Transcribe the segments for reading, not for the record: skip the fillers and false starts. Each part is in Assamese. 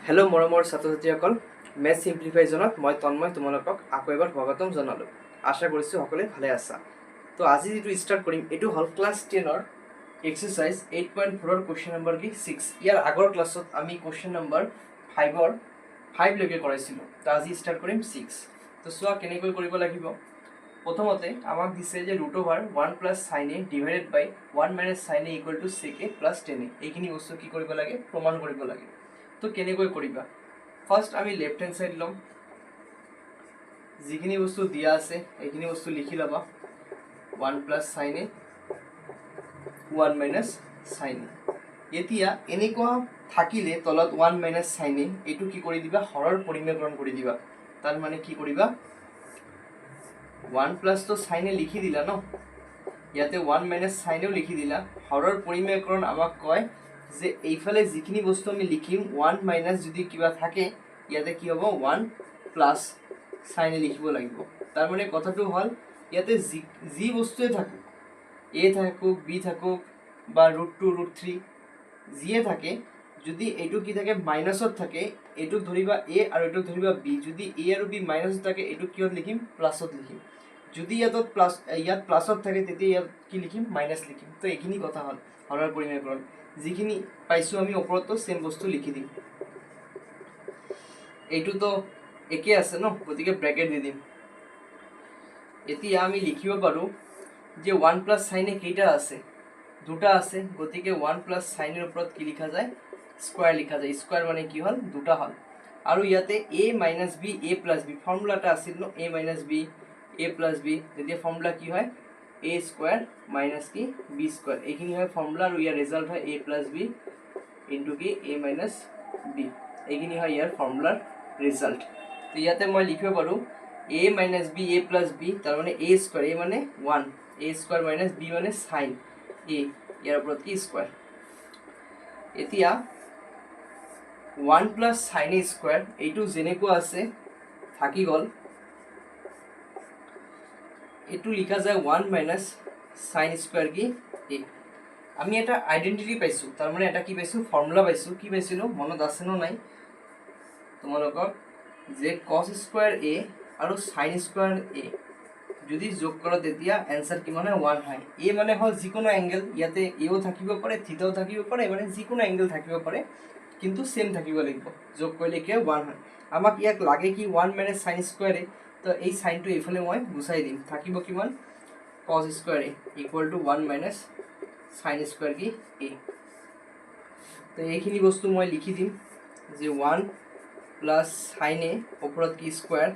हेलो मरমৰ ছাত্ৰ ছাত্ৰীসকল মেথ সিম্পলিফাই জনত মই তন্ময় তোমালোকক আকৌ এবাৰ স্বাগতম জনালোঁ। আশা কৰিছোঁ সকলোৱে ভালে আছা। তো আজি যেটো স্টাৰ্ট কৰিম এটো হল ক্লাস 10 ৰ এক্সাৰসাইজ 8.4 ৰ কোৱেশ্চন নম্বৰ কি 6। ইয়াৰ আগৰ ক্লাছত আমি কোৱেশ্চন নম্বৰ 5 লৈকে কৰাইছিলো। তো আজি স্টাৰ্ট কৰিম 6। তো সোৱা কেনেকৈ কৰিব লাগিব। প্ৰথমতে আমাক দিছে যে √1 + sin a divided by 1 - sin a = sec a + tan a। এইখিনি বস্তু কি কৰিব লাগে প্ৰমাণ কৰিব লাগে। তো কেনেকৈ কৰিবা ফার্স্ট আমি লেফট হ্যান্ড সাইড লম যিখিনি বস্তু দিয়া আছে এইখিনি বস্তু লিখি লবা 1 + sin a 1 - sin a। এতিয়া এনেকুৱা থাকিলে তলত 1 - sin a এইটো কি কৰি দিবা হৰৰ পৰিমেয়কৰণ কৰি দিবা। তাৰ মানে কি কৰিবা 1 + তো sin a লিখি দিলা ন, ইয়াতে 1 - sin a লিখি দিলা। হৰৰ পৰিমেয়কৰণ আমাক কয় যে এইফালে যিখিনি বস্তু আমি লিখিম 1 - যদি কিবা থাকে ইয়াতে কি হ'ব 1 + sin a লিখিব লাগিব। তাৰ মানে কথাটো হল ইয়াতে যি বস্তুৱে থাকক a থাকক b থাকক বা √2 √3 যিয়ে থাকে যদি এইটো কি থাকে মাইনাসত থাকে এইটো ধৰিবা a আৰু এইটো ধৰিবা b। যদি a আৰু b মাইনাসত থাকে এইটো কিহত লিখিম প্লাসত লিখিম। যদি ইয়াত প্লাসত থাকে তেতিয়া ইয়াত কি লিখিম মাইনাস লিখিম। তো এইখিনি কথা হল হৰৰ পৰিমেয়কৰণ। যিখিনি পাইছো আমি ওপৰতো সেম বস্তু লিখি দিম। এইটো তো একে আছে ন, গতিকে ব্র্যাকেট দি দিম। এতিয়া আমি লিখিব পাৰো যে 1 + sin a কেইটা আছে দুটা আছে, গতিকে 1 + sin এর ওপৰত কি লিখা যায় স্কয়াৰ লিখা যায়। স্কয়াৰ মানে কি হল দুটা হল। আৰু ইয়াতে a - b a + b ফর্মুলাটা আছিল ন a - b a + b, তেতিয়া ফর্মুলা কি হয় a² - কি b²। এইখিনি হয় ফর্মুলা আৰু ইয়াৰ ৰেজাল্ট হয় a + b * কি a - b। এইখিনি হয় ইয়াৰ ফৰ্মুলাৰ ৰেজাল্ট। তো ইয়াতে মই লিখিব পাৰো a - b a + b তার মানে a² a মানে 1 a² - b মানে sin a ইয়াৰ ওপৰত কি স্কয়াৰ। এতিয়া 1 + sin a² এইটো যেনেকুৱা আছে থাকি গল। এইটো লিখা যায় 1 - sin² কি a। আমি এটা আইডেন্টিটি পাইছো, তার মানে এটা কি পাইছো ফর্মুলা পাইছো। কি পাইছিলো মনত আছে ন নাই তোমালোকৰ যে cos² a আৰু sin² a যদি যোগ কৰা তেতিয়া आंसर কিমান হয় 1 হয়। a মানে হল যিকোনো এঙ্গেল, ইয়াতে এও থাকিব পাৰে থিতাও থাকিব পাৰে, মানে যিকোনো এঙ্গেল থাকিব পাৰে কিন্তু সেম থাকিব লাগিব। যোগ কৰিলে কি 1 হয়। আমাক ইয়াক লাগে কি 1 - sin² a। তো এই সাইনটো এইফালে মই গুছাই দিম, থাকিব কিমান cos² a = 1 - sin² কি a। তো এইখিনি বস্তু মই লিখি দিম যে 1 + sin a ওপৰত কি স্কয়াৰ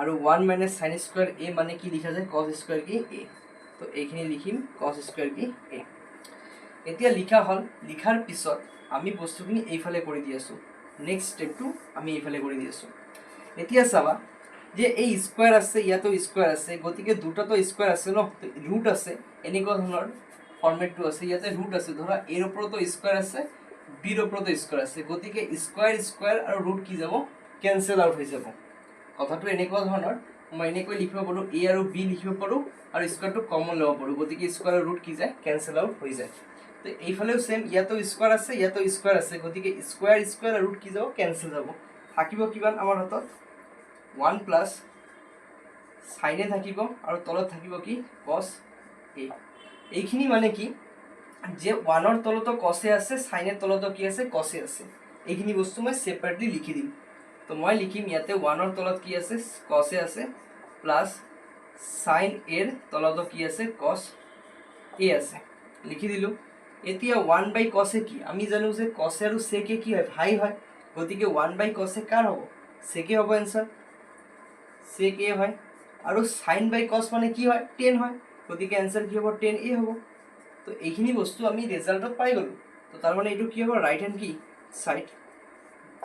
আৰু 1 - sin² a মানে কি লিখা যায় cos² কি a। তো এইখিনি লিখিম cos² কি a। এতিয়া লিখা হল, লিখাৰ পিছত আমি বস্তুখিনি এইফালে কৰি দি আছো। নেক্সট স্টেপটো আমি এইফালে কৰি দি আছো। এতিয়া চাবা যে এই স্কয়াৰ আছে ইয়াতো স্কয়াৰ আছে, গতিকে দুটাতো স্কয়াৰ আছে ন, ৰুট আছে এনেকুৱা ধৰণৰ ফৰম্যাটটো আছে। ইয়াতে ৰুট আছে ধৰা এৰ ওপৰতো স্কয়াৰ আছে বিৰ ওপৰতো স্কয়াৰ আছে, গতিকে স্কয়াৰ স্কয়াৰ আৰু ৰুট কি যাব কেনসেল আউট হৈ যাব। কথাটো এনেকুৱা ধৰণৰ মই এনেকৈ লিখিব পাৰো a আৰু b লিখিব পাৰো আৰু স্কয়াৰটো কমন লব পাৰো, গতিকে স্কয়াৰ আৰু ৰুট কি যায় কেনসেল আউট হৈ যায়। তো এইফালেও সেম ইয়াতো স্কয়ার আছে ইয়াতো স্কয়ার আছে, গতিকে স্কয়ার স্কয়ার আৰু ৰুট কি যাব কেনসেল যাব। থাকিব কিমান আমাৰ হাতত 1 + sin a থাকিব আৰু তলত থাকিব কি cos a। এইখিনি মানে কি যে 1 ৰ তলতো cos a আছে, sin এৰ তলতো কি আছে cos a আছে। এইখিনি বস্তু মই সেপাৰেটলি লিখি দিম। তো মই লিখিম ইয়াতে 1 ৰ তলত কি আছে cos a আছে প্লাস sin এর তলতো কি আছে cos a আছে, লিখি দিলো। এতিয়া 1/cos a কি আমি জানো যে cos a আৰু sec a কি হয় ভাই হয়, গতিকে 1/cos a কার হ'ব sec a হ'ব आंसर sec a হয়। আৰু sin/cos মানে কি হয় tan হয়, গতিকে आंसर কি হ'ব tan a হ'ব। তো এইখিনি বস্তু আমি রেজাল্টত পাই গলো। তো তার মানে এইটো কি হ'ব রাইট হ্যান্ড কি সাইড।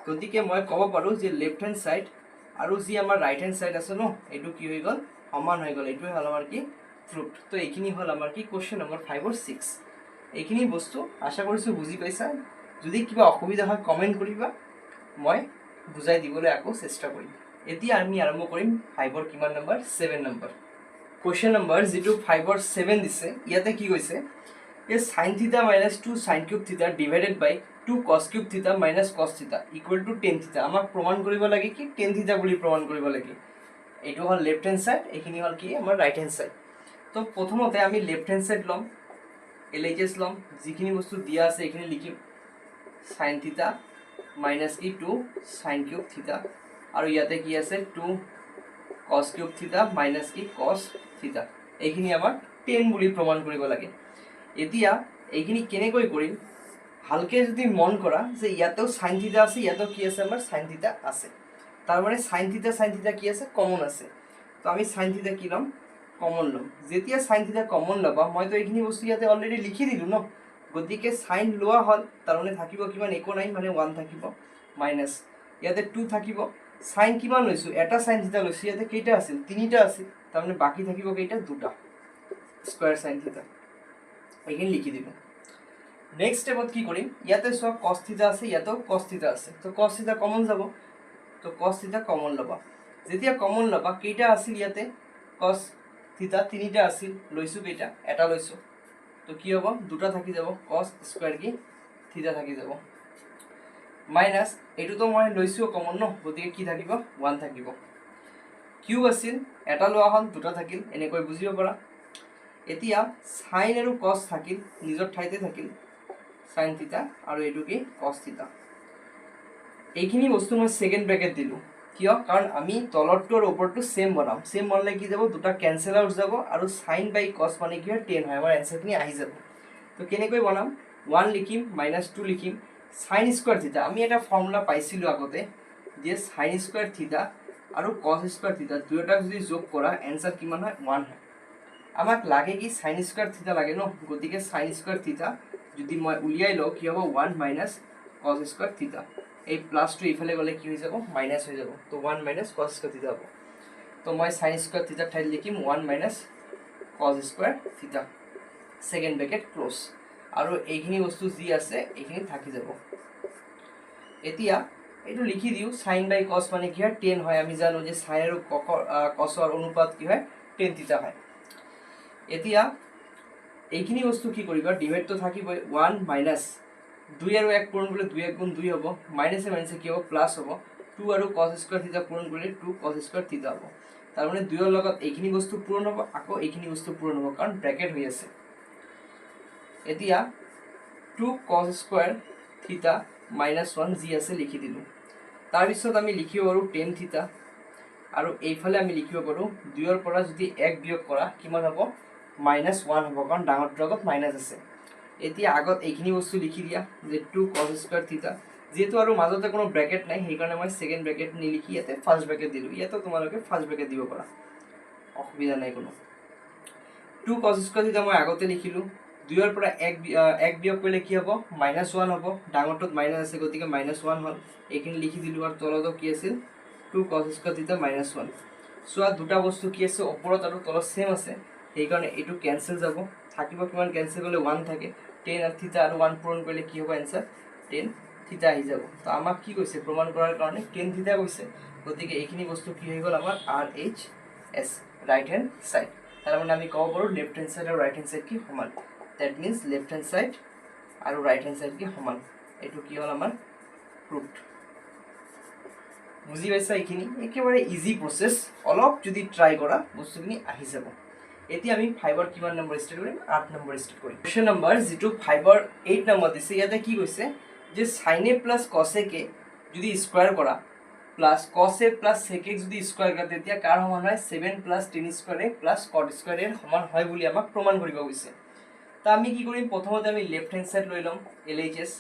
গতিকে মই ক'ব পাৰো যে লেফট হ্যান্ড সাইড আৰু যি আমাৰ রাইট হ্যান্ড সাইড আছে ন এইটো কি হৈ গল সমান হৈ গল। এইটোৱে হল আমাৰ কি প্ৰুফ। তো এইখিনি হল আমাৰ কি কোশ্চেন নম্বৰ 5 আৰু 6। এইখিনি বস্তু আশা কৰিছো বুজি পাইছা। যদি কিবা অসুবিধা হয় কমেন্ট কৰিবা, মই বুজাই দিবলৈ আকৌ চেষ্টা কৰিম। এতিয়া আমি আৰম্ভ কৰিম 5 ৰ কিমান নম্বৰ 7 নম্বৰ কোশ্চেন নম্বৰ যেটো 5 ৰ 7 দিছে। ইয়াতে কি কৈছে যে sin θ - 2 sin³ θ ডিভাইডেড বাই 2 cos কিউব থিটা মাইনাস cos থিটা ইকুৱেল টু tan থিটা আমাক প্ৰমাণ কৰিব লাগে কি tan থিটা বুলি প্ৰমাণ কৰিব লাগে এইটো হ'ল লেফট হ্যান্ড সাইড এইখিনি হ'ল কি আমাৰ ৰাইট হ্যান্ড সাইড তো প্ৰথমতে আমি লেফট হ্যান্ড সাইড লম LHS লম যিখিনি বস্তু দিয়া আছে এইখিনি লিখিম sin থিটা মাইনাস কি 2 sin কিউব থিটা আৰু ইয়াতে কি আছে 2 cos কিউব থিটা মাইনাস কি cos থিটা এইখিনি আমাৰ tan বুলি প্ৰমাণ কৰিব লাগে এতিয়া এইখিনি কেনেকৈ কৰিম ভালকে যদি মন কৰা যে ইয়াতেও sin থিটা আছে ইয়াতেও কি আছে আমাৰ sin থিটা আছে তার মানে sin থিটা কি আছে কমন আছে তো আমি sin থিটা কি লম কমন লম যেতিয়া sin থিটা কমন লবা মই তো এইখিনি বস্তু ইয়াতে অলরেডি লিখি দিলু ন গতিকে sin লোৱা হল তার মানে থাকিব কিমান একো নাই মানে 1 থাকিব মাইনাস ইয়াতে 2 থাকিব sin কিমান লৈছো এটা sin থিটা লৈছো ইয়াতে কেইটা আছিল তিনিটা আছিল তার মানে বাকি থাকিব কেইটা দুটা স্কয়ার sin থিটা এইখিনি লিখি দিলু নেক্সট স্টেপত কি কৰিম ইয়াতে সব cos থিটা আছে ইয়াতেও cos থিটা আছে তো cos থিটা কমন যাব তো cos থিটা কমন লবা যেতিয়া কমন লবা কেইটা আছিল ইয়াতে cos থিটা তিনিটা আছিল লৈছো কেইটা এটা লৈছো তো কি হ'ব দুটা থাকি যাব cos স্কয়ার কি থিটা থাকি যাব মাইনাস এটো তো মই লৈছো কমন ন গতিকে কি থাকিব 1 থাকিব কিউব আছিল এটা লোৱা হল দুটা থাকিল এনেকৈ বুজিব পৰা এতিয়া sin আৰু cos থাকিল নিজৰ ঠাইতে থাকিল sin থিটা আৰু এটো কি cos থিটা এইখিনি বস্তু মই সেকেন্ড ব্ৰ্যাকেট দিলু কিয় কাৰণ আমি তলৰটো আৰু ওপৰটো সেম বনাম সেম বনালে কি যাব দুটা ক্যান্সেল আউট যাব আৰু sin বাই cos মানে কি হয় 10 হয় আমাৰ আনসারখিনি আহি যাব তো কেনেকৈ বনাম 1 লিখিম -2 লিখিম sin স্কয়ার থিটা আমি এটা ফর্মুলা পাইছিলো আগতে যে sin স্কয়ার থিটা আৰু cos স্কয়াৰ থিটা দুয়োটা যদি যোগ কৰা आंसर কিমান হয় 1 হয় আমাক লাগে কি sin স্কয়ার থিটা লাগে ন গতিকে sin স্কয়ার থিটা যদি মই উলিয়াই লও কি হ'ব 1 - cos স্কয়ার থিটা এই প্লাস টু ইফালে গলে কি হৈ যাব মাইনাস হৈ যাব তো 1 - cos স্কয়ার থিটা হ'ব তো মই sin স্কয়ার থিটা ঠাইত লিখিম 1 - cos স্কয়ার থিটা সেকেন্ড ব্র্যাকেট ক্লোজ আৰু এইখিনি বস্তু যি আছে এইখিনি থাকি যাব এতিয়া এটো লিখি দিও sin বাই cos মানে কি হয় 10 হয় আমি জানো যে sin আৰু cos ৰ অনুপাত কি হয় 10 থিটা হয় এতিয়া এইখিনি বস্তু কি কৰিবা ডিভাইড তো থাকিবই 1 - 2 আৰু 1 পূৰণ কৰিলে 2 1 গুণ 2 হ'ব মাইনাসে মাইনাসে কি হ'ব প্লাস হ'ব 2 আৰু cos স্কয়াৰ থিটা পূৰণ কৰিলে 2 cos স্কয়াৰ থিটা হ'ব তাৰ মানে 2 ৰ লগত এইখিনি বস্তু পূৰণ হ'ব আকৌ এইখিনি বস্তু পূৰণ হ'ব কাৰণ ব্ৰ্যাকেট হৈ আছে এতিয়া 2 cos স্কয়াৰ থিটা -1 জি আছে লিখি দিলু তাৰ পিছত আমি লিখিব পাৰো tan থিটা আৰু এইফালে আমি লিখিব পাৰো 2 ৰ পৰা যদি 1 বিয়োগ কৰা কিমান হ'ব -1 হ'ব কাৰণ ডাঙৰটোৰ আগত মাইনাস আছে এতিয়া আগত এইখিনি বস্তু লিখি দিয়া যে 2 cos স্কয়ার থিটা যেহেতু আৰু মাজতে কোনো ব্ৰ্যাকেট নাই সেই কাৰণে মই সেকেন্ড ব্ৰ্যাকেট নি লিখি ইয়াতে ফাৰ্স্ট ব্ৰ্যাকেট দিলু ইয়াতে তোমালোকে ফাৰ্স্ট ব্ৰ্যাকেট দিব পাৰা অসুবিধা নাই কোনো 2 cos স্কয়াৰ থিটা মই আগতে লিখিলু 2 ৰ পৰা 1 বিয়োগ কৰিলে কি হ'ব -1 হ'ব ডাঙৰটোত মাইনাস আছে গতিকে -1 হ'ল এইখিনি লিখি দিলু আৰু তলত কি আছিল 2 cos স্কয়াৰ থিটা -1 সোয়া দুটা বস্তু কি আছে ওপৰত আৰু তলত সেম আছে সেই কাৰণে এটো ক্যান্সেল যাব থাকিব কিমান ক্যান্সেল কৰিলে 1 থাকে 10 আৰু থিটা আৰু 1 পূৰণ কৰিলে কি হ'ব आंसर 10 থিটা আহি যাব তো আমাক কি কৈছে প্ৰমাণ কৰাৰ কাৰণে 10 থিটা কৈছে গতিকে এইখিনি বস্তু কি হৈ গ'ল আমাৰ RHS ৰাইট হ্যান্ড সাইড তাৰ মানে আমি কব পাৰো লেফট হ্যান্ড সাইড আৰু ৰাইট হ্যান্ড সাইড কি সমান that means left hand side আৰু ৰাইট হ্যান্ড সাইড কি সমান এটো কি হ'ল আমাৰ প্ৰুফড বুজি পাইছা এইখিনি একেবাৰে ইজি প্ৰসেস অলপ যদি ট্ৰাই কৰা বস্তুখিনি আহি যাব এতিয়া আমি 5 ৰ কিমান নম্বৰ স্টাৰ্ট কৰিম 8 নম্বৰ স্টাৰ্ট কৰিম কোৱেশ্চন নম্বৰ যেটো 5 ৰ 8 নম্বৰ দিছে ইয়াতে কি কৈছে যে sin a plus cos a কে যদি স্কয়ার কৰা plus cos a plus sec a যদি স্কয়াৰ কৰা তেতিয়া কাৰ সমান হয় 7 plus tan square a plus cot square a এর সমান হয় বুলি আমাক প্ৰমাণ কৰিব কৈছে তা আমি কি কৰিম প্ৰথমতে আমি লেফট হ্যান্ড সাইড লৈ লম LHS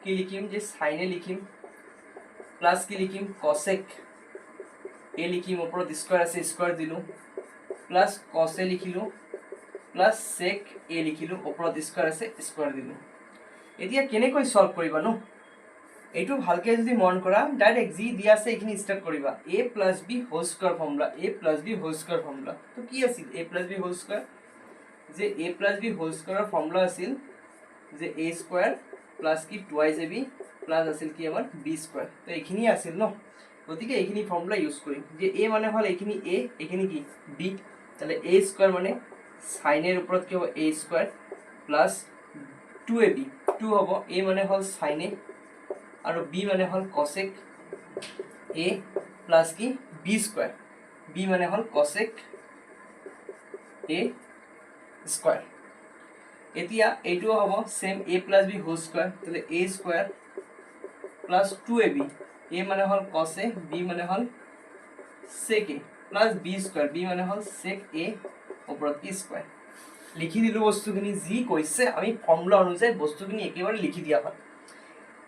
কি লিখিম যে sin a লিখিম প্লাস কি লিখিম cosec a লিখিম ওপৰত স্কয়াৰ আছে স্কয়াৰ দিলু প্লাস cos a লিখিলু প্লাস sec a লিখিলু ওপৰত স্কয়াৰ আছে স্কয়াৰ দিলু এতিয়া কেনেকৈ সলভ কৰিবা নো এইটো ভালকে যদি মন কৰা ডাইৰেক্ট জি দিয়া আছে এইখিনি স্টাৰ্ট কৰিবা a + b whole square formula a + b whole square formula তো কি আছিল a + b হোল স্কয়ার যে a + b হোল স্কয়াৰৰ ফৰ্মুলা আছিল যে a স্কয়াৰ প্লাস কি 2ab প্লাস আছিল কি আমাৰ b স্কয়াৰ তো এইখিনি আছিল ন গতিকে এইখিনি ফৰ্মুলা ইউজ কৰিম যে a মানে হল এইখিনি a এইখিনি কি b তাহলে a স্কয়ার মানে sin এর উপৰত কি হ'ব a স্কয়ার প্লাস 2ab 2 হ'ব a মানে হল sin a আৰু b মানে হল cosec a প্লাস কি b স্কয়ার b মানে হল cosec a স্কয়ার এতিয়া এইটো হ'ব same a plus b whole square তাহলে a square plus 2ab a মানে হল cos a b মানে হল sec a plus b square b মানে হল sec a ওপৰত e স্কয়াৰ লিখি দিলো বস্তুখিনি যি কৈছে আমি ফৰ্মুলা অনুযায়ী বস্তুখিনি একেবাৰে লিখি দিয়া হয়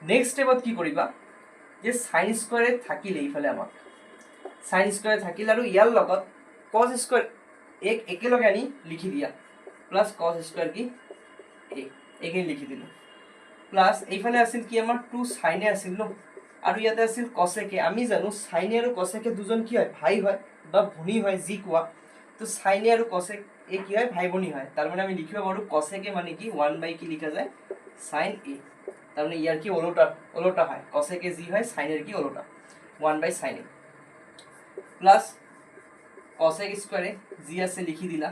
নেক্সট স্টেপত কি কৰিবা যে sin স্কয়াৰে থাকিলে ইফালে আমাক sin স্কয়াৰে থাকিল আৰু ইয়াৰ লগত cos স্কয়ার এক একেলগে আনি লিখি দিয়া প্লাস cos স্কয়ার কি একে লিখি দিলো প্লাস এইফালে আছিল কি আমাৰ 2 sin এ আছিল ন আৰু ইয়াতে আছিল cosec এ আমি জানো sin আৰু cosec এ দুজন কি হয় ভাই হয় বা ভনী হয় যি কোৱা তো sin আৰু cosec এ কি হয় ভাই ভনী হয় তাৰ মানে আমি লিখিব পাৰো cosec এ মানে কি 1 কি লিখা যায় sin a তাৰ মানে ইয়াৰ কি ওলোটা হয় cosec এ যি হয় sin এর কি ওলোটা 1/sin a প্লাস cosec স্কয়ারে যি আছে লিখি দিলা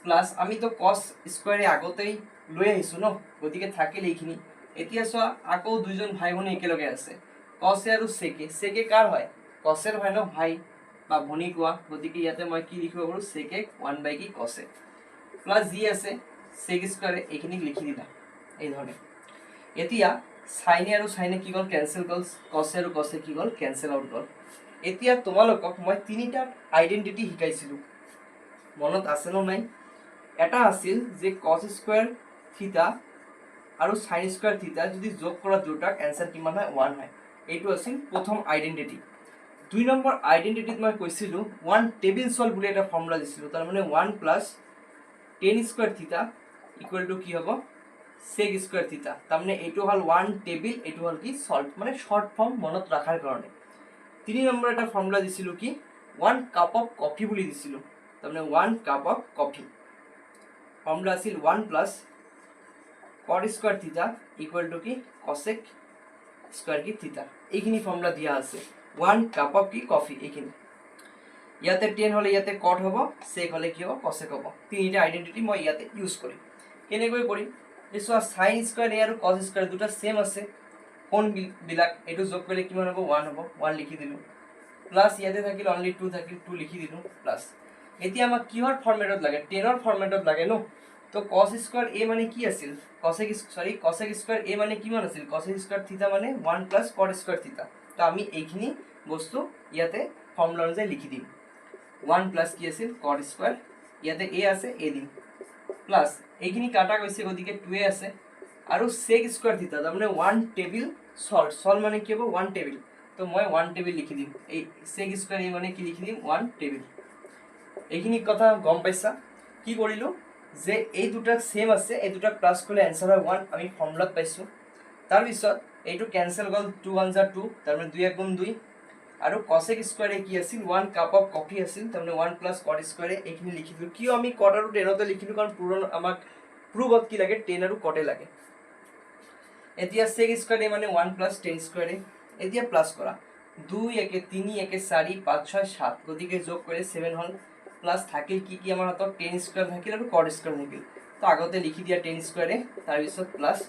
প্লাস আমি তো cos স্কয়ারে আগতেই লৈ আহিছো ন গতিকে থাকিলে এইখিনি এতিয়া চোৱা আকৌ দুইজন ভাই ভনী একেলগে আছে cos আৰু sec sec কাৰ হয় cos এৰ হয় ন ভাই বা ভনী কোৱা গতিকে ইয়াতে মই কি লিখিব পাৰো sec 1 কি cos প্লাস যি আছে sec স্কয়াৰে এইখিনি লিখি দিলা এই ধৰণে এতিয়া sin আৰু sin কি গল ক্যান্সেল গল cos আৰু cos কি গল ক্যান্সেল আউট গল এতিয়া তোমালোকক মই তিনিটা আইডেন্টিটি শিকাইছিলো মনত আছে ন নাই এটা আছিল যে cos স্কয়ার থিটা আৰু sin স্কয়াৰ থিটা যদি যোগ কৰা দুটাক आंसर কিমান হয় 1 হয় এইটো আছিল প্ৰথম আইডেন্টিটি দুই নম্বৰ আইডেন্টিটিত মই কৈছিলো 1 টেবিল সলভ বুলি এটা ফৰ্মুলা দিছিলো তাৰ মানে 1 প্লাস tan স্কয়াৰ থিটা ইকুয়াল টু কি হ'ব sec স্কয়াৰ থিটা তাৰ মানে এইটো হল 1 টেবিল এইটো হল কি সলভ মানে শর্ট ফর্ম মনত ৰাখাৰ কাৰণে তিনি নম্বৰ এটা ফৰ্মুলা দিছিলো কি 1 কাপ অফ কফি বুলি দিছিলো তাৰ মানে 1 কাপ অফ কফি ফর্মুলা আছিল 1 প্লাস cot স্কয়ার থিটা ইকুয়াল টু কি cosec স্কয়ার কি থিটা এইখিনি ফর্মুলা দিয়া আছে 1 কাপ অফ কি কফি এইখিনি ইয়াতে tan হলে ইয়াতে cot হ'ব sec হলে কি হ'ব cosec হ'ব তিনিটা আইডেন্টিটি মই ইয়াতে ইউজ কৰিম কেনেকৈ কৰিম এসো sin স্কয়াৰ আৰু cos স্কয়াৰ দুটা সেম আছে কোন বিলাক এটো যোগ কৰিলে কিমান হ'ব 1 হ'ব 1 লিখি দিলো প্লাস ইয়াতে থাকিল অনলি 2 থাকিল 2 লিখি দিলো প্লাস এতিয়া আমাক কিহৰ ফৰম্যাটত লাগে tan ৰ ফরম্যাটত লাগে ন তো cos স্কয়ার a মানে কি আছিল cosec স্কয়ার a মানে কিমান আছিল cosec স্কয়ার থিটা মানে 1 প্লাস cot স্কয়ার থিটা তো আমি এইখিনি বস্তু ইয়াতে ফর্মুলা অনুযায়ী লিখি দিম 1 প্লাস কি আছিল cot স্কয়ার ইয়াতে a আছে a দিম প্লাস এইখিনি কাটা গৈছে গতিকে 2a আছে আৰু sec স্কয়াৰ থিটা তাৰ মানে 1 টেবিল সল মানে কি হ'ব 1 টেবিল তো মই 1 টেবিল লিখি দিম এই sec স্কয়ার a মানে কি লিখি দিম 1 টেবিল এইখিনি কথা গম পাইছা কি কৰিলো যে এই দুটা সেম আছে এই দুটা প্লাস কৰলে आंसर হয় 1 আমি ফৰ্মুলাত পাইছো তাৰ পিছত এইটো ক্যান্সেল গল 2 1 যা 2 তাৰ মানে 2 1 গুণ 2 আৰু cosec স্কয়াৰে কি আছিল 1 কাপ অফ কফি আছিল তাৰ মানে 1 প্লাস cot স্কয়াৰে এইখিনি লিখি দিলো কিয় আমি cot আৰু tan তে লিখিলো কাৰণ পুৰণ আমাক প্ৰুভত কি লাগে tan আৰু cot এ লাগে এতিয়া sec স্কয়াৰে মানে 1 প্লাস tan স্কয়াৰে এতিয়া প্লাস কৰা 2 1 3 1 4 5 6 7 গতিকে যোগ করে 7 হল প্লাস থাকিল কি আমাৰ হাতত tan স্কয়াৰ থাকিল আৰু cot স্কয়াৰ থাকিল তো আগতে লিখি দিয়া tan স্কয়াৰে তাৰ পিছত প্লাস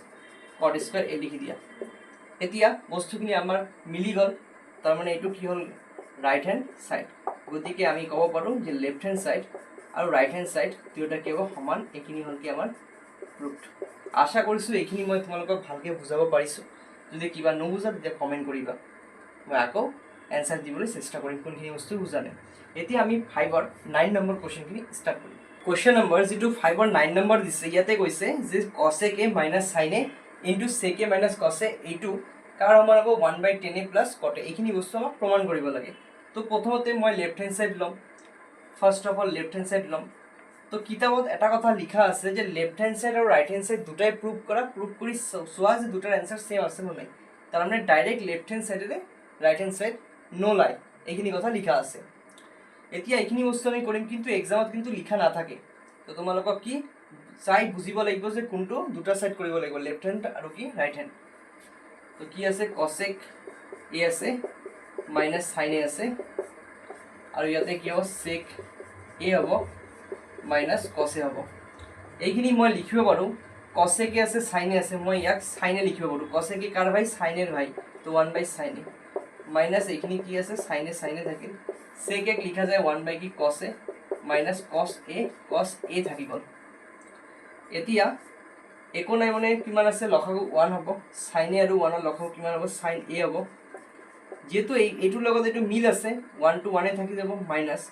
cot স্কয়াৰ এ লিখি দিয়া এতিয়া বস্তুখিনি আমাৰ মিলি গল তাৰ মানে এটো কি হল ৰাইট হ্যান্ড সাইড গতিকে আমি কব পাৰো যে লেফট হ্যান্ড সাইড আৰু রাইট হ্যান্ড সাইড দুয়োটা কি হ'ব সমান এখিনি হল কি আমাৰ প্ৰুফড আশা কৰিছো এখিনি মই তোমালোকক ভালকে বুজাব পাৰিছো যদি কিবা নুবুজা তেতিয়া কমেন্ট কৰিবা মই আকৌ आंसर দিবলৈ চেষ্টা কৰিম কোনখিনি বস্তু বুজা নাই এতিয়া আমি 5 ৰ 9 নম্বৰ কোশ্চেনখিনি স্টাৰ্ট কৰিম কোশ্চেন নম্বৰ যেটো 5 ৰ 9 নম্বৰ দিছে ইয়াতে কৈছে যে cosec a sin a sec a cos a এইটো কাৰ সমান হ'ব 1/tan a cot a এইখিনি বস্তু আমাক প্ৰমাণ কৰিব লাগে তো প্ৰথমতে মই লেফট হ্যান্ড সাইড লম first of all left hand side লম তো কিতাবত এটা কথা লিখা আছে যে লেফট হ্যান্ড সাইড আৰু ৰাইট হ্যান্ড সাইড দুটাই প্ৰুভ কৰি সোৱা যে দুটাৰ आंसर সেম আছে নাই তাৰ মানে ডাইৰেক্ট লেফট হ্যান্ড সাইডে রাইট হ্যান্ড সাইড নো লাই এইখিনি কথা লিখা আছে এতিয়া এইখিনি বস্তু আমি কৰিম কিন্তু এক্সামত কিন্তু লিখা না থাকে তো তোমালোকক কি চাই বুজিব লাগিব যে কোনটো দুটা সাইড কৰিব লাগিব লেফট হ্যান্ড আৰু কি ৰাইট হ্যান্ড তো কি আছে cosec a আছে মাইনাস sin a আছে আৰু ইয়াতে কি হ'ব sec a হ'ব মাইনাস cos a হ'ব এইখিনি মই লিখিব পাৰো কসেকে আছে সাইনে আছে, মই ইয়াক সাইনে লিখিব পাৰোঁ। কসেকে কাৰ ভাই? সাইনের ভাই। তো 1/sin a মাইনাস এইখিনি কি আছে? সাইনে সাইনে থাকিল। সেকে লিখা যায় 1 কি cos a minus cos a থাকি গ'ল। এতিয়া একো নাই মানে কিমান আছে? লসাগু 1 হ'ব। সাইন এ আৰু 1 ৰ লসাগু কিমান হ'ব? সাইন a হ'ব। যেহেতু এইটোৰ লগত এইটো মিল আছে 1 to 1 থাকি যাব মাইনাস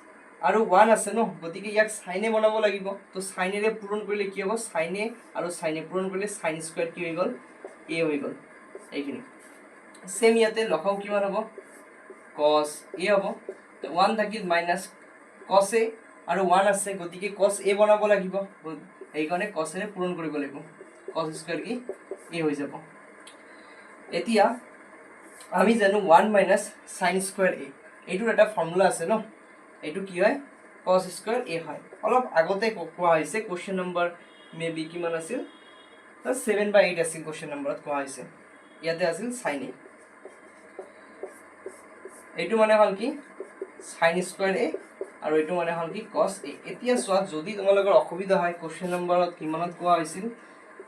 আৰু 1 আছে ন, গতিকে ইয়াক সাইনে বনাব লাগিব। তো সাইনেৰে পূৰণ কৰিলে কি হ'ব? সাইনে আৰু সাইনে পূৰণ কৰিলে সাইন স্কয়াৰ কি হৈ গ'ল? a হৈ গ'ল। এইখিনি সেম ইয়াতে লসাগু কিমান হ'ব? cos a হ'ব। তো 1 থাকিল মাইনাস cos a আৰু 1 আছে, গতিকে cos a বনাব লাগিব। এইকাৰণে cos এৰে পূৰণ কৰিব লাগিব। cos স্কয়াৰ কি a হৈ যাব। এতিয়া আমি জানো 1 মাইনাস sin স্কয়ার a, এইটোৰ এটা ফৰ্মুলা আছে ন, এইটো কি হয়? cos স্কয়াৰ a হয়। অলপ আগতে কোৱা হৈছে, কোৱেশ্চন নম্বৰ মেবি কিমান আছিল? 7 বা 8 আছিল কোৱেশ্চন নম্বৰত কোৱা হৈছে। ইয়াতে আছিল sin a, এইটো মানে হল কি sin স্কয়ার a আৰু এইটো মানে হল কি cos a। এতিয়া চোৱা, যদি তোমালোকৰ অসুবিধা হয় কোৱেশ্চন নম্বৰত কিমানত কোৱা হৈছিল,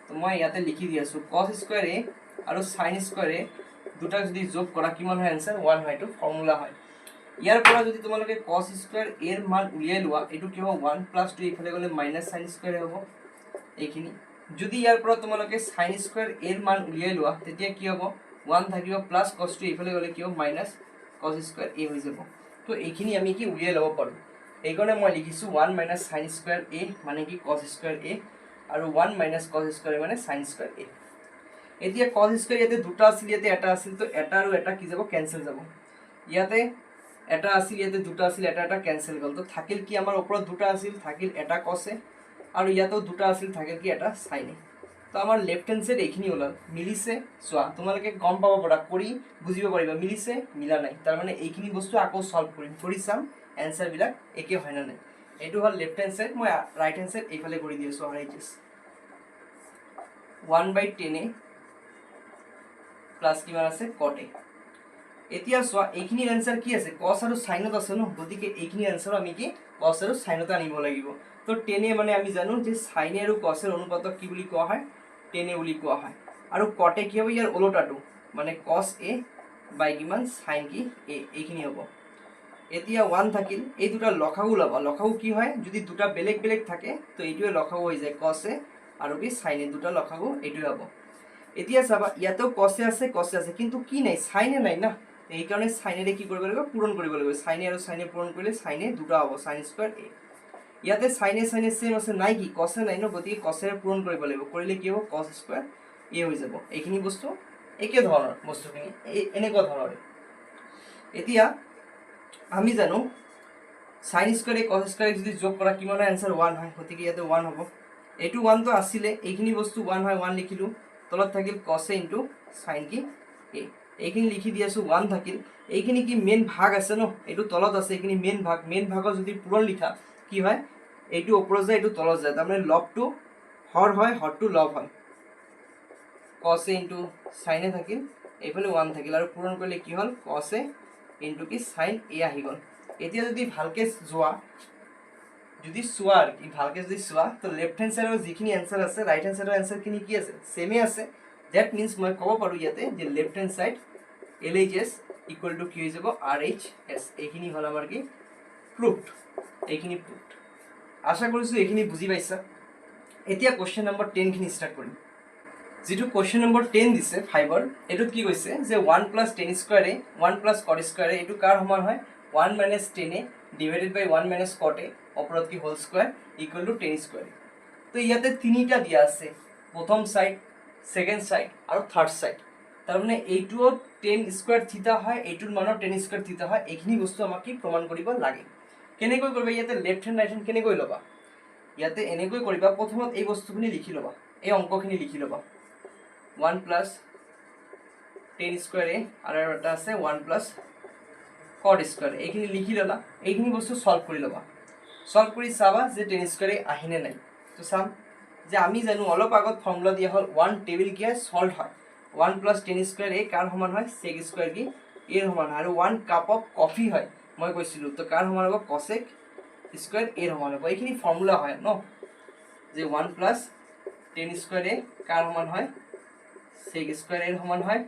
তো মই ইয়াতে লিখি দি আছো cos স্কয়াৰ a আৰু sin স্কয়াৰ a দুটা যদি যোগ কৰা কিমান হয়? आंसर 1 হয়। এইটো ফৰ্মুলা হয়। ইয়াৰ পৰা যদি তোমালোকে cos স্কয়াৰ a এৰ মান উলিয়াই লোৱা, এইটো কি হ'ব? 1 + 2 ইফালে গলে মাইনাস sin স্কয়ার হ'ব এইখিনি। যদি ইয়াৰ পৰা তোমালোকে sin স্কয়াৰ a এৰ মান উলিয়াই লোৱা, তেতিয়া কি হ'ব? 1 থাকিব প্লাস cos 2 ইফালে গলে কি হ'ব? মাইনাস cos স্কয়ার a হৈ যাব। তো এইখিনি আমি কি উলিয়াই ল'ব পাৰোঁ। এইকাৰণে মই লিখিছো 1 মাইনাস sin স্কয়াৰ a মানে কি cos স্কয়াৰ a আৰু 1 মাইনাস cos স্কয়ার মানে sin স্কয়ার a। এতিয়া cos স্কয়ার ইয়াতে দুটা আছিল, ইয়াতে এটা আছিল, তো এটা আৰু এটা কি যাব? ক্যান্সেল যাব। ইয়াতে এটা আছিল, ইয়াতে দুটা আছিল, এটা এটা ক্যান্সেল গ'ল। তো থাকিল কি? আমাৰ ওপৰত দুটা আছিল, থাকিল এটা cos a আৰু ইয়াতেও দুটা আছিল, থাকিল কি? এটা sin a। তো আমাৰ লেফট হ্যান্ড সাইড এইখিনি ওলাল। মিলিছে? চোৱা, তোমালোকে গম পাব পাৰা, কৰি বুজিব পাৰিবা মিলিছে মিলা নাই। তাৰ মানে এইখিনি বস্তু আকৌ সলভ কৰিম, কৰি চাম এনসার বিলাক একে হয় না নাই। এইটো হল লেফট হ্যান্ড সাইড, মই রাইট হ্যান্ড সাইড এইফালে কৰি দি আছো। আর এইচ 1/10 a প্লাস কিমান আছে? cot a। এতিয়া চোৱা, এইখিনিৰ এনসাৰ কি আছে? cos আৰু sin আছে ন, গতিকে এইখিনিৰ এনসাৰ আমি কি cos আৰু sin আনিব লাগিব। তো 10 a মানে আমি জানো যে sin আৰু cos এৰ অনুপাতক কি বুলি কোৱা হয়? 10 a বুলি কোৱা হয়। আৰু cot a কি হ'ব? ইয়াৰ ওলোটাটো মানে cos a বাই কিমান? sin কি a, এইখিনি হ'ব। এতিয়া 1 থাকিল, এই দুটা লসাগু লবা। লসাগু কি হয়? যদি দুটা বেলেগ বেলেগ থাকে তো এইটোৱে লসাগু হৈ যায় cos a আৰু কি sin a, দুটা লসাগু এইটোৱে হ'ব। এতিয়া চাবা, ইয়াতেও cos a আছে, কিন্তু কি নাই? sin a নাই না। এই কারণে sin এর কি করব লাগিব? পূরণ কৰিব লাগিব। sin a আৰু sin a পূৰণ কৰিলে sin a দুটা হ'ব, sin স্কয়ার a। ইয়াতে sin a সেম আছে, নাই কি? cos a নাই ন, গতিকে cos এর পূরণ কৰিব লাগিব। কৰিলে কি হ'ব? cos স্কয়াৰ a হৈ যাব। এইখিনি বস্তু একে ধৰণৰ বস্তুখিনি এনেকুৱা ধৰণৰ। এতিয়া আমি জানো sin square a cos square যদি যোগ কৰা কিমান হয়? आंसर 1 হয়, গতিকে ইয়াতে 1 হ'ব। এইটো 1 তো আছিলে, এইখিনি বস্তু 1 হয়, 1 লিখিলো। তলত থাকিল cos a sin কি a, এইখিনি লিখি দি আছো। 1 থাকিল, এইখিনি কি মেইন ভাগ আছে ন, এইটো তলত আছে, এইখিনি মেইন ভাগৰ যদি পূৰণ লিখা কি হয়? এইটো ওপৰত যায়, এইটো তলত যায়, তাৰ মানে লবটো হৰ হয়, হৰটো লব হয়। cos a sin a থাকিল, এইফালে 1 থাকিল, আৰু পূৰণ কৰিলে কি হ'ল? cos a কি sin a আহি গ'ল। এতিয়া যদি ভালকে যোৱা, যদি চোৱা আৰ কি ভালকে যদি চোৱা, তো লেফট হ্যান্ড সাইডৰ যিখিনি आंसर আছে, ৰাইট হ্যান্ড সাইডৰ आंसर খিনি কি আছে? সেমে আছে। দ্যাট মিন্স মই ক'ব পাৰো ইয়াতে যে left hand side LHS equal to কি হৈ যাব? RHS। এইখিনি হল আমাৰ কি প্ৰুফড, এইখিনি প্ৰুফড। আশা কৰিছো এইখিনি বুজি পাইছা। এতিয়া কোশ্চেন নম্বৰ 10 খিনি স্টাৰ্ট কৰিম। যেটো কোশ্চেন নম্বৰ 10 দিছে 5ৰ, এটোত কি কৈছে যে 1 + 10 square a 1 + cot square a এটো কাৰ সমান হয়? 1 - 10 a divided by 1 - cot a ওপৰত কি whole square equal to 10 square. তো ইয়াতে তিনিটা দিয়া আছে, প্ৰথম সাইড, সেকেন্ড সাইড আৰু থাৰ্ড সাইড। তাৰ মানে এইটোও 10 স্কয়াৰ থিটা হয়, এইটোৰ মানো 10 স্কয়াৰ থিটা হয়। এইখিনি বস্তু আমাক কি প্ৰমাণ কৰিব লাগে। কেনেকৈ কৰিবা? ইয়াতে লেফট হ্যান্ড ৰাইট হ্যান্ড কেনেকৈ ল'বা? ইয়াতে এনেকৈ কৰিবা, প্ৰথমত এই বস্তুখিনি লিখি ল'বা, এই অঙ্কখিনি লিখি ল'বা। 1 + 10 স্কয়ার a আর এটা আছে 1 + cot স্কয়ার। এইখিনি লিখি ললা, এইখিনি বস্তু সলভ কৰি ল'বা। সলভ কৰি চাবা যে 10 স্কয়ার a আহিনে নাই। তো চাম যে আমি জানো অলপ আগত ফর্মুলা দিয়া হল 1 টেবিল কি হয়? সল্ট হয়। 1 + 10 স্কয়ার a কার সমান হয়? sec স্কয়ার কি a এর সমান হয়। আৰু 1 কাপ অফ কফি হয়, মই কৈছিলো। তো কার সমান হ'ব? cosec স্কয়ার a এর সমান হ'ব। এইখিনি ফর্মুলা হয় ন, যে 1 + টেন স্কোয়াৰ এ কাৰ সমান হয় সেক স্কোয়াৰ এৰ সমান হয়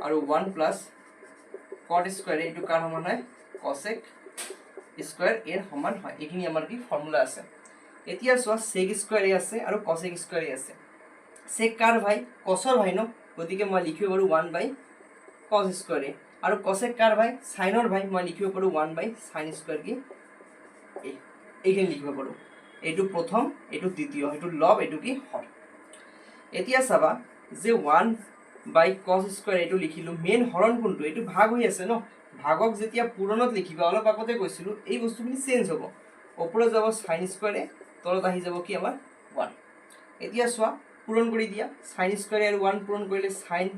আৰু 1 প্লাস কট স্কোয়াৰ এইটো কাৰ সমান হয় কসেক স্কোয়াৰ এৰ সমান হয় এইখিনি আমাৰ কি ফৰ্মুলা আছে এতিয়া চোৱা সেক স্কোয়াৰ এ আছে আৰু কসেক স্কোয়াৰ এ আছে সেক কাৰ ভাই কসৰ ভাই ন গতিকে মই লিখিব পাৰো 1 বাই কস স্কোয়াৰ এ আৰু কসেক কাৰ ভাই সাইনৰ ভাই মই লিখিব পাৰো 1 বাই সাইন স্কোয়াৰ কি এইখিনি লিখিব পাৰো এইটো প্ৰথম এইটো দ্বিতীয় এইটো লব এইটো কি হর এতিয়া চাবা যে 1 বাই কস স্কোয়ার এইটো লিখিলো মেইন হৰণ কোনটো এইটো ভাগ হৈ আছে ন ভাগক যেতিয়া পূৰণত লিখিবা অলপ আগতে কৈছিলো এই বস্তুখিনি চেঞ্জ হ'ব ওপৰত যাব সাইন স্কোয়াৰ এ তলত আহি যাব কি আমাৰ 1 এতিয়া চোৱা পূৰণ কৰি দিয়া সাইন স্কোয়াৰ আৰু 1 পূৰণ কৰিলে সাইন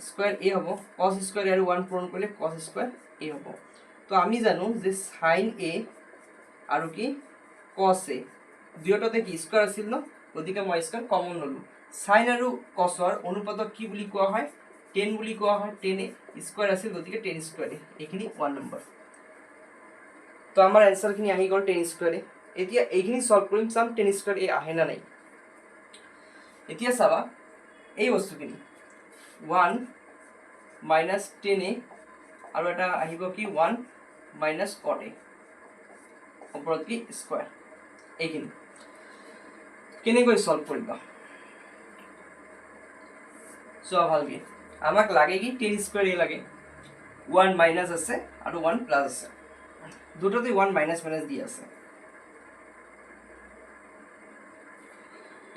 স্কোয়াৰ এ হ'ব কস স্কোয়াৰ আৰু 1 পূৰণ কৰিলে কস স্কোয়াৰ এ হ'ব তো আমি জানো যে সাইন এ আৰু কি কস এ দুয়োটাতে কি স্কোয়াৰ আছিল ন গতিকে মই স্কোয়াৰ কমন ললো সাইন আৰু কসৰ অনুপাতক কি বুলি কোৱা হয় 10 বুলি কোৱা হয় 10 এ স্কোয়াৰ আছিল গতিকে 10 স্কোয়াৰ এ এইখিনি 1 নম্বৰ তো আমাৰ आंसर খিনি আহি গল 10 স্কোয়াৰ এ এতিয়া এইখিনি সলভ কৰিম চাম 10 স্কোয়ার এ আহে না নাই এতিয়া চাবা এই বস্তুখিনি 1 মাইনাস 10 এ আৰু এটা আহিব কি 1 মাইনাস cot এ ওপৰত কি স্কয়াৰ এইখিনি কেনেকৈ সলভ কৰিবা সো ভালকে আমাক লাগে কি 10 স্কয়াৰ এ লাগে 1 মাইনাস আছে আৰু 1 প্লাস আছে দুটোতে 1 মাইনাস মাইনাস দি আছে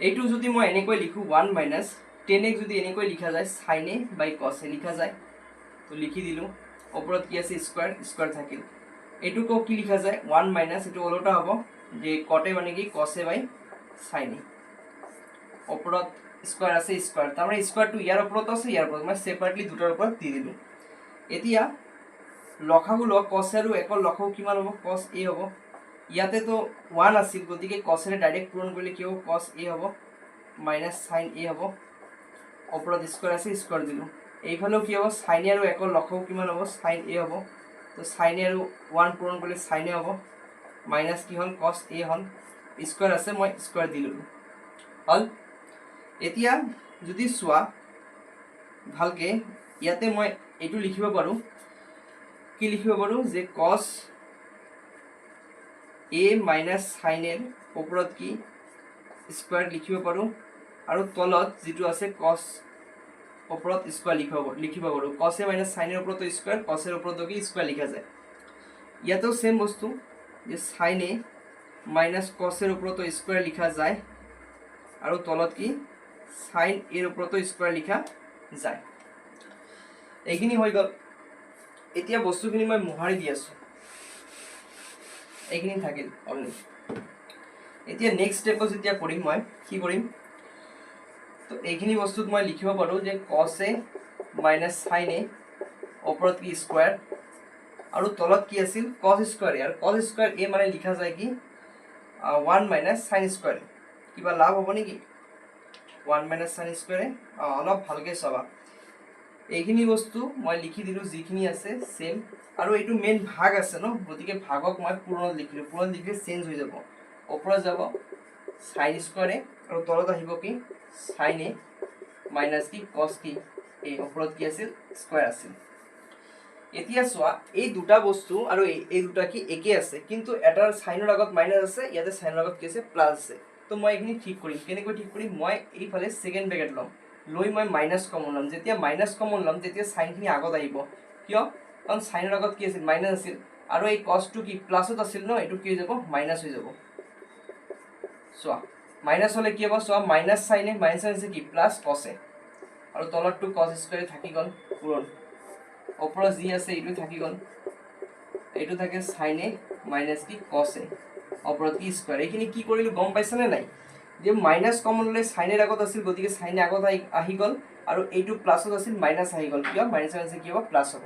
এইটো যদি মই এনেকৈ লিখো 1 মাইনাস 10 যদি এনেকৈ লিখা যায় sin a by cos a লিখা যায় তো লিখি দিলো ওপৰত কি আছে স্কয়াৰ স্কয়াৰ থাকিল এইটো কো কি লিখা যায় 1 মাইনাস এটো ওলোটা হ'ব যে cot a মানে কি cos a by sin a ওপৰত স্কয়াৰ আছে স্কয়াৰ তাৰ মানে স্কয়াৰটো ইয়াৰ ওপৰত আছে ইয়াৰ ওপৰত মই সেপাৰেটলি দুটাৰ ওপৰত দি দিলো এতিয়া লখাগু লগ cos আৰু একল লখাগু কিমান হ'ব cos a হ'ব ইয়াতে তো 1 আছিল গতিকে cos এর ডাইরেক্ট পূরণ করলে কি হবে cos a হবে মাইনাস sin a হবে ওপৰত স্কয়াৰ আছে স্কয়াৰ দিলো এইফালেও কি হবে sin a আৰু একল লখাগু কিমান হ'ব sin a হ'ব তো sin a আৰু 1 পূরণ করলে sin a হ'ব মাইনাস কি হল cos a হল স্কয়ার আছে মই স্কয়ার দিলো হল এতিয়া যদি সোয়া ভালকে ইয়াতে মই এটু লিখিব পাৰো কি লিখিব পাৰো যে cos a minus sin এৰ ওপৰত কি স্কয়াৰ লিখিব পাৰো আৰু তলত যেটো আছে cos ওপৰত স্কয়াৰ লিখিব পাৰো cos a minus sin এৰ ওপৰত স্কয়াৰ cos এৰ ওপৰত কি স্কয়ার লিখা যায় ইয়াতেও সেম বস্তু যে sin a minus cos এর ওপৰত স্কয়াৰ লিখা যায় আৰু তলত কি sin এৰ ওপৰত স্কয়াৰ লিখা যায় এইখিনি হৈ গল এতিয়া বস্তুখিনি মই মোহাৰি দি আছো এইখিনি থাকিল অনলি এতিয়া নেক্সট স্টেপ যেতিয়া কৰিম মই কি কৰিম তো এইখিনি বস্তুত মই লিখিব পাৰো যে cos a minus sin a ওপৰত কি স্কয়াৰ আৰু তলত কি আছিল cos স্কয়াৰ আৰু cos স্কয়াৰ a মানে লিখা যায় কি 1 minus sin স্কয়াৰ কিবা লাভ হ'ব নেকি 1 minus sin স্কয়াৰ অলপ ভালকে চাবা এইখিনি বস্তু মই লিখি দিলো যিখিনি আছে সেম আৰু এইটো মেইন ভাগ আছে ন গতিকে ভাগক মই পূৰণত লিখিলো পূৰণ লিখলে চেঞ্জ হৈ যাব ওপৰত যাব sin স্কয়াৰ আৰু তলত আহিব কি sin a মাইনাস কি cos কি এই ওপৰত কি আছিল স্কয়াৰ আছিল এতিয়া সোয়া এই দুটা বস্তু আৰু এই দুটা কি একে আছে কিন্তু এটাৰ সাইনৰ আগত মাইনাস আছে ইয়াতে সাইনৰ আগত কি আছে প্লাস আছে তো মই এইখিনি ঠিক কৰিম কেনেকৈ ঠিক কৰিম মই এইফালে সেকেন্ড ব্র্যাকেট লম লৈ মই মাইনাস কমন লম যেতিয়া মাইনাস কমন লম তেতিয়া সাইন খিনি আগত আহিব কিয় কাৰণ সাইনৰ আগত কি আছিল মাইনাস আছিল আৰু এই cos টো কি প্লাসত আছিল ন এটো কি হৈ যাব মাইনাস হৈ যাব সোয়া মাইনাস হলে কি হ'ব সোয়া মাইনাস সাইন এ মাইনাস আছে কি প্লাস cos এ আৰু তলতটো cos স্কয়াৰ থাকি গল পূৰণ ওপৰত যি আছে এইটো থাকি গল এইটো থাকে sin a মাইনাস কি cos a ওপৰত কি স্কয়াৰ এইখিনি কি কৰিলো গম পাইছানে নাই যে মাইনাস কমন ললে sin এৰ আগত আছিল গতিকে sin এ আগত আহি গল আৰু এইটো প্লাসত আছিল মাইনাস আহি গল কিয় মাইনাস আছে কি হ'ব প্লাস হ'ব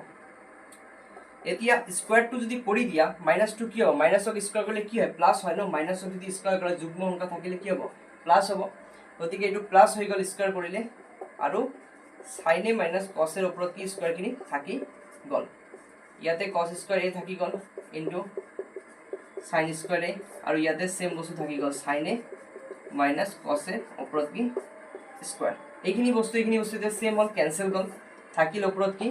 এতিয়া স্কয়ারটো যদি কৰি দিয়া মাইনাসটো কি হ'ব মাইনাসক স্কয়াৰ কৰিলে কি হয় প্লাস হয় ন মাইনাসক যদি স্কয়াৰ কৰা যুগ্ম সংখ্যা থাকিলে কি হ'ব প্লাস হ'ব গতিকে এইটো প্লাস হৈ গল স্কয়ার কৰিলে আৰু sin a minus cos এৰ ওপৰত কি স্কয়াৰ খিনি থাকি গল ইয়াতে cos স্কয়াৰ a থাকি গল ইনটু sin স্কয়াৰ a আৰু ইয়াতে সেম বস্তু থাকি গল sin a মাইনাছ কচেৰ ওপৰত কি স্কুৱাৰ। এইখিনি বস্তু এতিয়া সেম হ'ল, কেনচেল গ'ল, থাকিল ওপৰত কি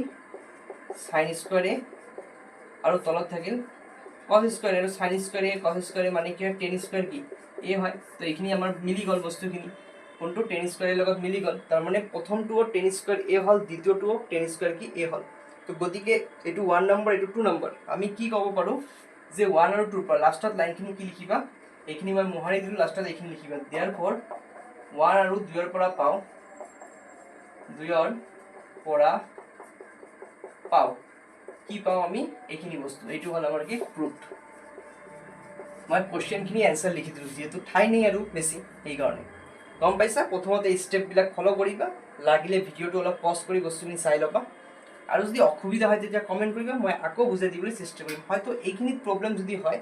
সাইন স্কুৱাৰ এ আৰু তলত থাকিল কস স্কুৱাৰ আৰু সাইন স্কুৱাৰ এ কস স্কুৱাৰ এ মানে কি হয় টেন স্কুৱাৰ কি এ হয়। তো এইখিনি আমাৰ মিলি গ'ল বস্তুখিনি, কোনটো টেন স্কুৱাৰৰ লগত মিলি গ'ল, তাৰমানে প্ৰথমটো টেন স্কুৱাৰ এ হ'ল, দ্বিতীয়টো টেন স্কুৱাৰ কি এ হ'ল। তো গতিকে এইটো 1 নম্বৰ, এইটো 2 নম্বৰ। আমি কি ক'ব পাৰোঁ যে 1 আৰু 2ৰ পৰা লাষ্টত লাইনখিনি কি লিখিবা, এইখিনি মই মোহাৰি দিলোঁ, লাষ্টত এইখিনি লিখিবা। দিয়াৰ ফৰ 1 আৰু 2ৰ পৰা পাওঁ, 2ৰ পৰা পাওঁ কি পাওঁ আমি এইখিনি বস্তু, এইটো হ'ল আমাৰ কি প্ৰুফড। মই কুৱেশ্যনখিনি এনচাৰ লিখি দিলোঁ, যিহেতু ঠাই নেই আৰু বেছি, সেইকাৰণে। গম পাইছা? প্ৰথমতে এই ষ্টেপবিলাক ফ'ল' কৰিবা, লাগিলে ভিডিঅ'টো অলপ পজ কৰি বস্তুখিনি চাই ল'বা, আৰু যদি অসুবিধা হয় তেতিয়া কমেণ্ট কৰিবা, মই আকৌ বুজাই দিবলৈ চেষ্টা কৰিম। হয়তো এইখিনিত প্ৰব্লেম যদি হয়,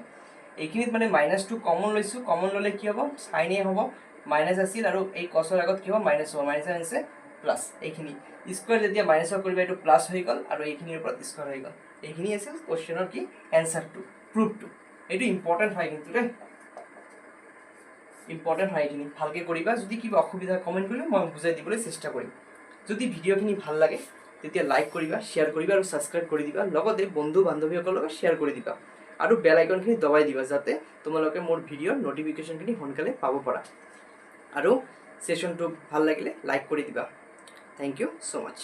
এইখিনিত মানে মাইনাছটো কমন লৈছোঁ, কমন ল'লে কি হ'ব চাইন এ হ'ব, মাইনাছ আছিল আৰু এই কছৰ আগত কি হ'ব মাইনাছ হ'ব, মাইনাছ আছে প্লাছ, এইখিনি স্কুৱাৰ যেতিয়া মাইনাছৰ কৰিবা এইটো প্লাছ হৈ গ'ল আৰু এইখিনিৰ ওপৰত স্কুৱাৰ হৈ গ'ল। এইখিনি আছিল কুৱেশ্যনৰ কি এনচাৰটো, প্ৰুফটো। এইটো ইম্পৰ্টেণ্ট হয় কিন্তু দেই, ইম্পৰ্টেণ্ট হয় এইখিনি, ভালকৈ কৰিবা। যদি কিবা অসুবিধা কমেণ্ট কৰিবা, মই বুজাই দিবলৈ চেষ্টা কৰিম। যদি ভিডিঅ'খিনি ভাল লাগে তেতিয়া লাইক কৰিবা, শ্বেয়াৰ কৰিবা আৰু ছাবস্ক্ৰাইব কৰি দিবা, লগতে বন্ধু বান্ধৱীসকলৰ লগত শ্বেয়াৰ কৰি দিবা আৰু বেল আইকনখিনি দবাই দিবা, যাতে তোমালোকে মোৰ ভিডিঅ'ৰ নটিফিকেশ্যনখিনি সোনকালে পাব পাৰা। আৰু ছেশ্যনটো ভাল লাগিলে লাইক কৰি দিবা। Thank you so' much.